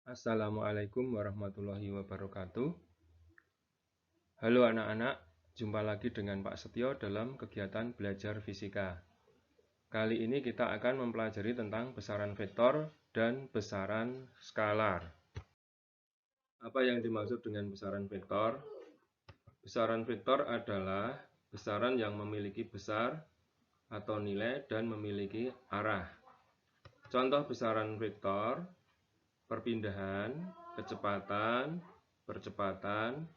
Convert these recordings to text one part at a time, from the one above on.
Assalamualaikum warahmatullahi wabarakatuh. Halo anak-anak, jumpa lagi dengan Pak Setio dalam kegiatan belajar fisika. Kali ini kita akan mempelajari tentang besaran vektor dan besaran skalar. Apa yang dimaksud dengan besaran vektor? Besaran vektor adalah besaran yang memiliki besar atau nilai dan memiliki arah. Contoh besaran vektor: perpindahan, kecepatan, percepatan,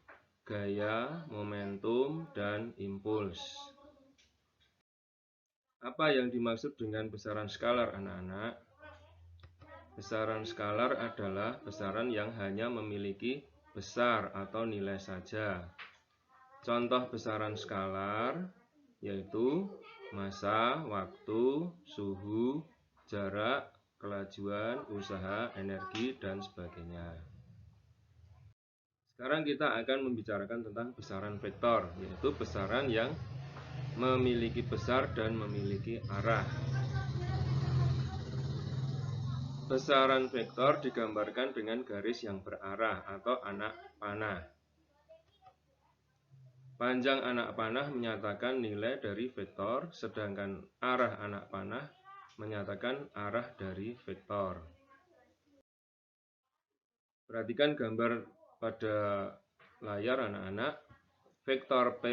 gaya, momentum, dan impuls. Apa yang dimaksud dengan besaran skalar, anak-anak? Besaran skalar adalah besaran yang hanya memiliki besar atau nilai saja. Contoh besaran skalar yaitu massa, waktu, suhu, jarak, kelajuan, usaha, energi, dan sebagainya. Sekarang kita akan membicarakan tentang besaran vektor, yaitu besaran yang memiliki besar dan memiliki arah. Besaran vektor digambarkan dengan garis yang berarah atau anak panah. Panjang anak panah menyatakan nilai dari vektor, sedangkan arah anak panah menyatakan arah dari vektor. Perhatikan gambar pada layar, anak-anak. Vektor P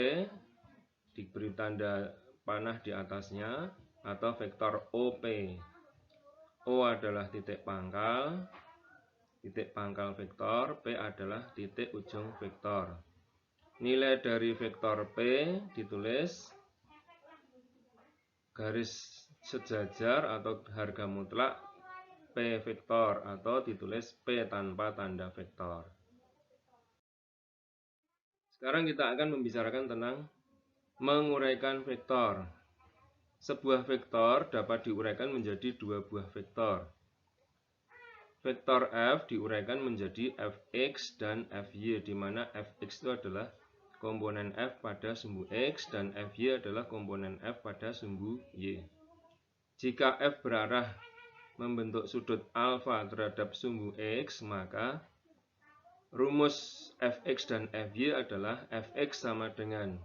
diberi tanda panah di atasnya atau vektor OP. O adalah titik pangkal vektor, P adalah titik ujung vektor. Nilai dari vektor P ditulis garis sejajar atau harga mutlak P vektor atau ditulis P tanpa tanda vektor. Sekarang kita akan membicarakan tentang menguraikan vektor. Sebuah vektor dapat diuraikan menjadi dua buah vektor. Vektor F diuraikan menjadi Fx dan Fy, di mana Fx itu adalah komponen F pada sumbu X dan Fy adalah komponen F pada sumbu Y. Jika F berarah membentuk sudut alfa terhadap sumbu X, maka rumus Fx dan Fy adalah Fx sama dengan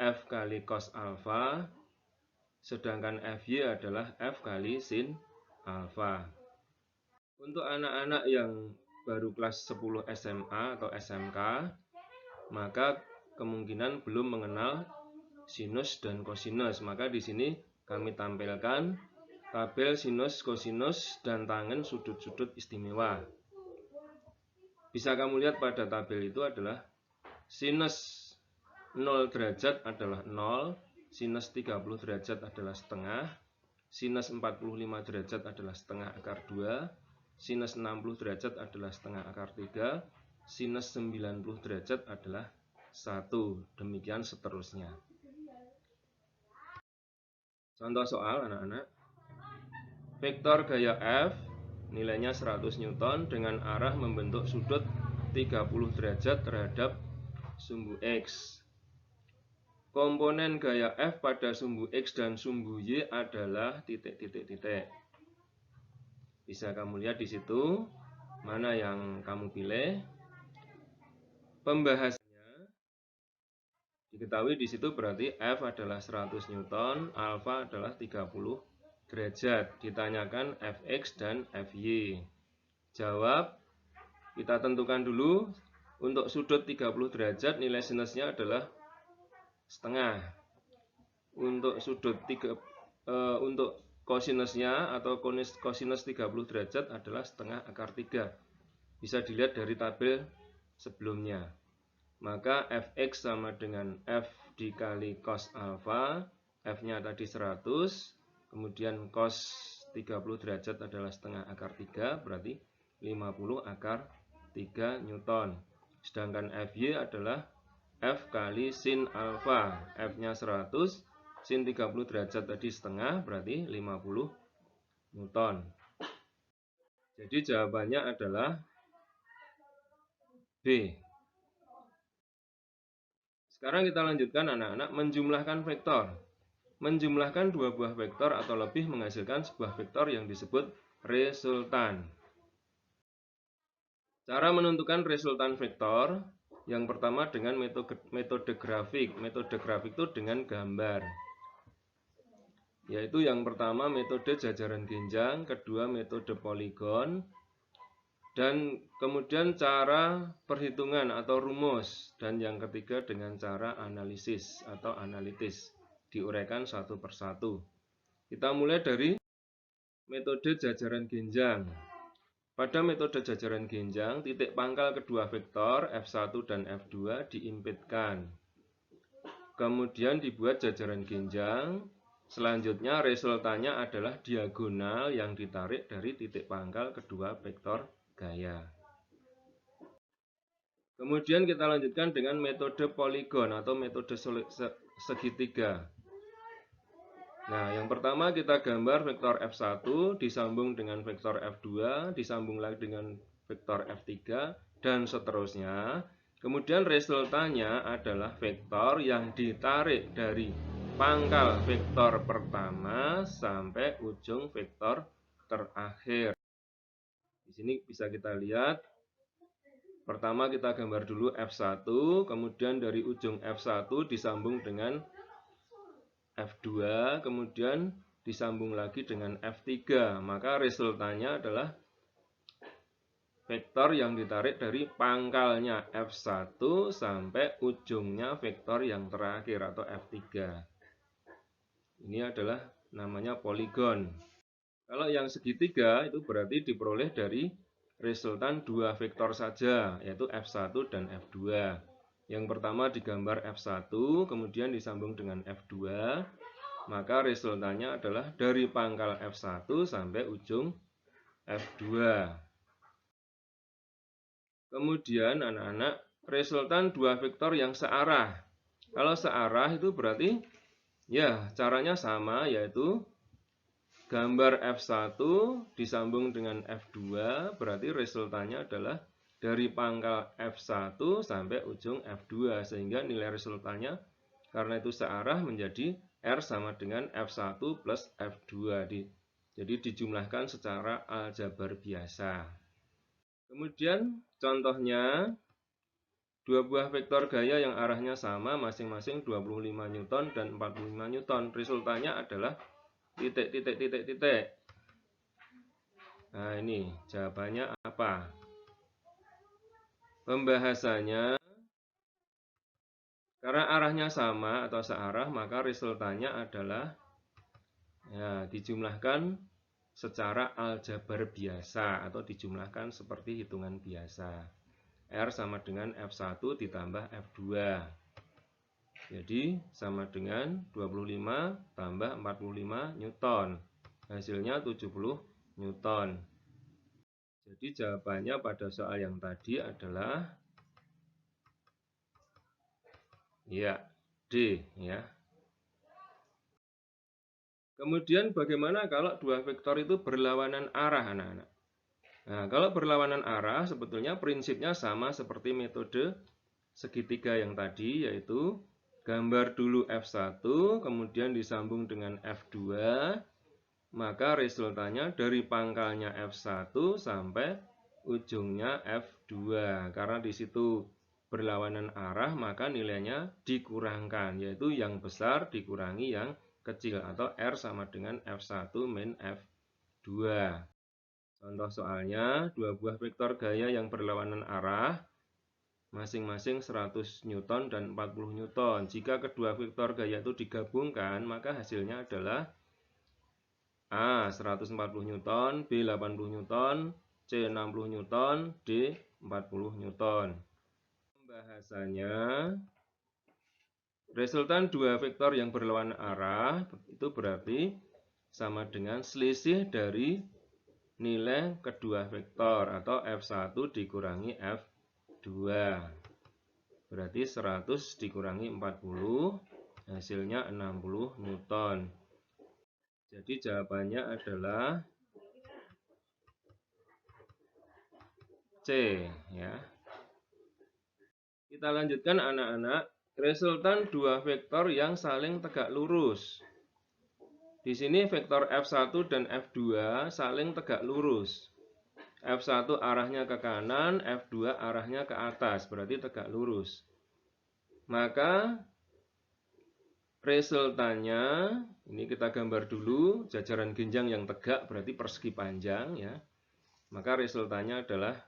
F kali cos alfa, sedangkan Fy adalah F kali sin alfa. Untuk anak-anak yang baru kelas 10 SMA atau SMK, maka kemungkinan belum mengenal sinus dan kosinus. Maka di sini kami tampilkan tabel sinus, kosinus, dan tangen sudut-sudut istimewa. Bisa kamu lihat pada tabel itu adalah sinus 0 derajat adalah 0, sinus 30 derajat adalah setengah, sinus 45 derajat adalah setengah akar 2, sinus 60 derajat adalah setengah akar 3, sinus 90 derajat adalah 1, demikian seterusnya. Contoh soal, anak-anak. Vektor gaya F nilainya 100 Newton dengan arah membentuk sudut 30 derajat terhadap sumbu X. Komponen gaya F pada sumbu X dan sumbu Y adalah titik-titik-titik. Bisa kamu lihat di situ mana yang kamu pilih. Pembahasannya diketahui di situ berarti F adalah 100 Newton, alfa adalah 30 derajat. Ditanyakan Fx dan Fy. Jawab, kita tentukan dulu. Untuk sudut 30 derajat nilai sinusnya adalah setengah. Untuk untuk kosinusnya atau kosinus 30 derajat adalah setengah akar 3. Bisa dilihat dari tabel sebelumnya. Maka Fx sama dengan F dikali cos alfa. F-nya tadi 100. Kemudian cos 30 derajat adalah setengah akar 3. Berarti 50 akar 3 Newton. Sedangkan Fy adalah F kali sin alfa. F-nya 100. Sin 30 derajat tadi setengah, berarti 50 Newton. Jadi jawabannya adalah B. Sekarang kita lanjutkan, anak-anak, menjumlahkan vektor. Menjumlahkan dua buah vektor atau lebih menghasilkan sebuah vektor yang disebut resultan. Cara menentukan resultan vektor, yang pertama dengan metode grafik. Metode grafik itu dengan gambar. Yaitu yang pertama metode jajaran genjang, kedua metode poligon, dan kemudian cara perhitungan atau rumus, dan yang ketiga dengan cara analisis atau analitis. Diuraikan satu persatu. Kita mulai dari metode jajaran genjang. Pada metode jajaran genjang, titik pangkal kedua vektor F1 dan F2 diimpitkan. Kemudian dibuat jajaran genjang. Selanjutnya resultannya adalah diagonal yang ditarik dari titik pangkal kedua vektor gaya. Kemudian kita lanjutkan dengan metode poligon atau metode segitiga. Nah, yang pertama kita gambar vektor F1 disambung dengan vektor F2, disambung lagi dengan vektor F3, dan seterusnya. Kemudian resultannya adalah vektor yang ditarik dari pangkal vektor pertama sampai ujung vektor terakhir. Di sini bisa kita lihat, pertama kita gambar dulu F1, kemudian dari ujung F1 disambung dengan F2, kemudian disambung lagi dengan F3, maka resultannya adalah vektor yang ditarik dari pangkalnya F1 sampai ujungnya vektor yang terakhir atau F3. Ini adalah namanya poligon. Kalau yang segitiga itu berarti diperoleh dari resultan dua vektor saja, yaitu F1 dan F2. Yang pertama digambar F1, kemudian disambung dengan F2, maka resultannya adalah dari pangkal F1 sampai ujung F2. Kemudian anak-anak, resultan dua vektor yang searah. Kalau searah itu berarti ya caranya sama, yaitu gambar F1 disambung dengan F2, berarti resultannya adalah dari pangkal F1 sampai ujung F2, sehingga nilai resultannya karena itu searah menjadi R sama dengan F1 plus F2. Jadi dijumlahkan secara aljabar biasa. Kemudian contohnya, dua buah vektor gaya yang arahnya sama masing-masing 25 Newton dan 45 Newton. Resultannya adalah titik. Nah, ini jawabannya apa? Pembahasannya, karena arahnya sama atau searah, maka resultannya adalah ya, dijumlahkan secara aljabar biasa atau dijumlahkan seperti hitungan biasa. R sama dengan F1 ditambah F2. Jadi sama dengan 25 tambah 45 Newton. Hasilnya 70 Newton. Jadi jawabannya pada soal yang tadi adalah ya D ya. Kemudian bagaimana kalau dua vektor itu berlawanan arah, anak-anak? Nah, kalau berlawanan arah sebetulnya prinsipnya sama seperti metode segitiga yang tadi, yaitu gambar dulu F1, kemudian disambung dengan F2, maka resultannya dari pangkalnya F1 sampai ujungnya F2. Karena di situ berlawanan arah, maka nilainya dikurangkan, yaitu yang besar dikurangi yang kecil, atau R sama dengan F1 min F2. Contoh soalnya, dua buah vektor gaya yang berlawanan arah, masing-masing 100 Newton dan 40 Newton. Jika kedua vektor gaya itu digabungkan, maka hasilnya adalah A 140 Newton, B 80 Newton, C 60 Newton, D 40 Newton. Pembahasannya, resultan dua vektor yang berlawanan arah itu berarti sama dengan selisih dari nilai kedua vektor atau F1 dikurangi F2. Berarti 100 dikurangi 40, hasilnya 60 Newton. Jadi jawabannya adalah C ya. Kita lanjutkan anak-anak, resultan dua vektor yang saling tegak lurus. Di sini vektor F1 dan F2 saling tegak lurus. F1 arahnya ke kanan, F2 arahnya ke atas, berarti tegak lurus. Maka resultannya, ini kita gambar dulu, jajaran genjang yang tegak berarti persegi panjang ya. Maka resultannya adalah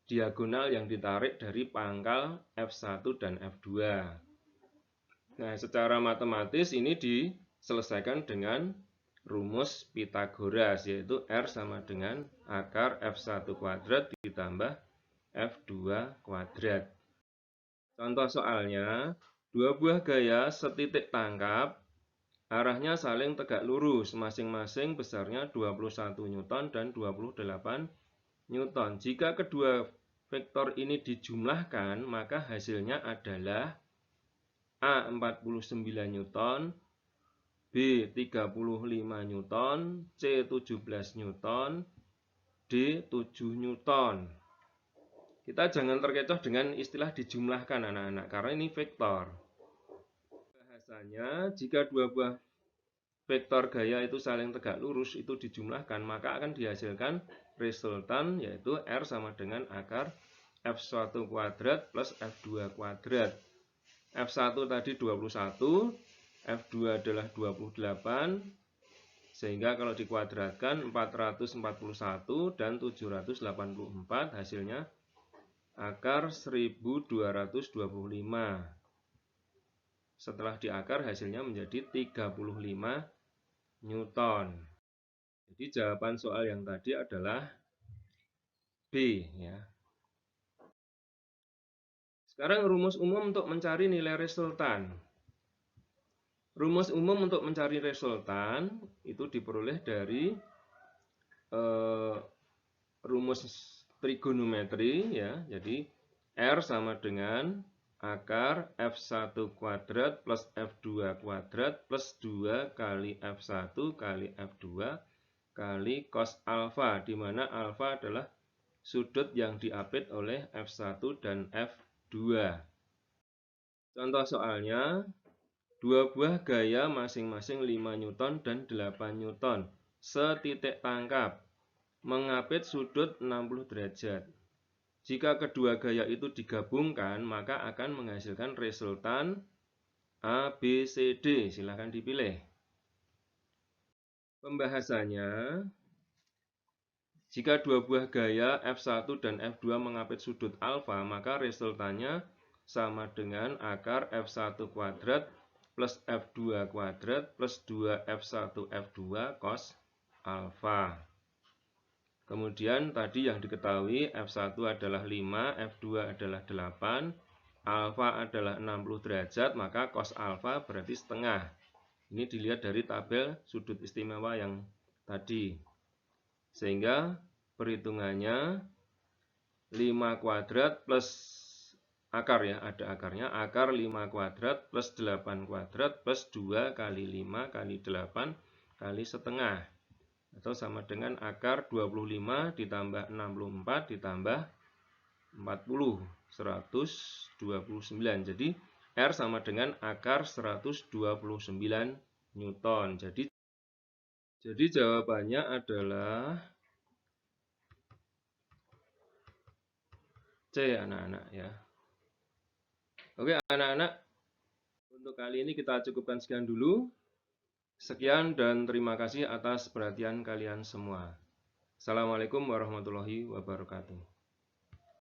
diagonal yang ditarik dari pangkal F1 dan F2. Nah, secara matematis ini diselesaikan dengan rumus Pythagoras, yaitu R sama dengan akar F1 kuadrat ditambah F2 kuadrat. Contoh soalnya, dua buah gaya setitik tangkap, arahnya saling tegak lurus, masing-masing besarnya 21 Newton dan 28 Newton. Jika kedua vektor ini dijumlahkan, maka hasilnya adalah A 49 Newton, B 35 Newton, C 17 Newton, D 7 Newton. Kita jangan terkecoh dengan istilah dijumlahkan anak-anak, karena ini vektor. Bahasanya, jika dua buah vektor gaya itu saling tegak lurus, itu dijumlahkan, maka akan dihasilkan resultan, yaitu R sama dengan akar F1 kuadrat plus F2 kuadrat. F1 tadi 21, F2 adalah 28, sehingga kalau dikuadratkan 441 dan 784, hasilnya akar 1225. Setelah diakar hasilnya menjadi 35 Newton. Jadi jawaban soal yang tadi adalah B ya. Sekarang rumus umum untuk mencari nilai resultan. Rumus umum untuk mencari resultan itu diperoleh dari rumus trigonometri ya. Jadi R sama dengan akar F1 kuadrat plus F2 kuadrat plus 2 kali F1 kali F2 kali cos alfa, di mana alfa adalah sudut yang diapit oleh F1 dan F2. Contoh soalnya, dua buah gaya masing-masing 5 Newton dan 8 Newton setitik tangkap mengapit sudut 60 derajat. Jika kedua gaya itu digabungkan, maka akan menghasilkan resultan A, B, C, D. Silahkan dipilih. Pembahasannya, jika dua buah gaya F1 dan F2 mengapit sudut alfa, maka resultannya sama dengan akar F1 kuadrat plus F2 kuadrat plus 2F1 F2 cos alfa. Kemudian tadi yang diketahui F1 adalah 5, F2 adalah 8, alfa adalah 60 derajat, maka cos alfa berarti setengah. Ini dilihat dari tabel sudut istimewa yang tadi. Sehingga perhitungannya 5 kuadrat plus akar ya, ada akarnya, akar 5 kuadrat plus 8 kuadrat plus 2 kali 5 kali 8 kali setengah. Atau sama dengan akar 25 ditambah 64 ditambah 40, 129. Jadi R sama dengan akar 129 Newton. Jadi jawabannya adalah C anak-anak ya. Oke anak-anak, untuk kali ini kita cukupkan sekian dulu. Sekian dan terima kasih atas perhatian kalian semua. Assalamualaikum warahmatullahi wabarakatuh.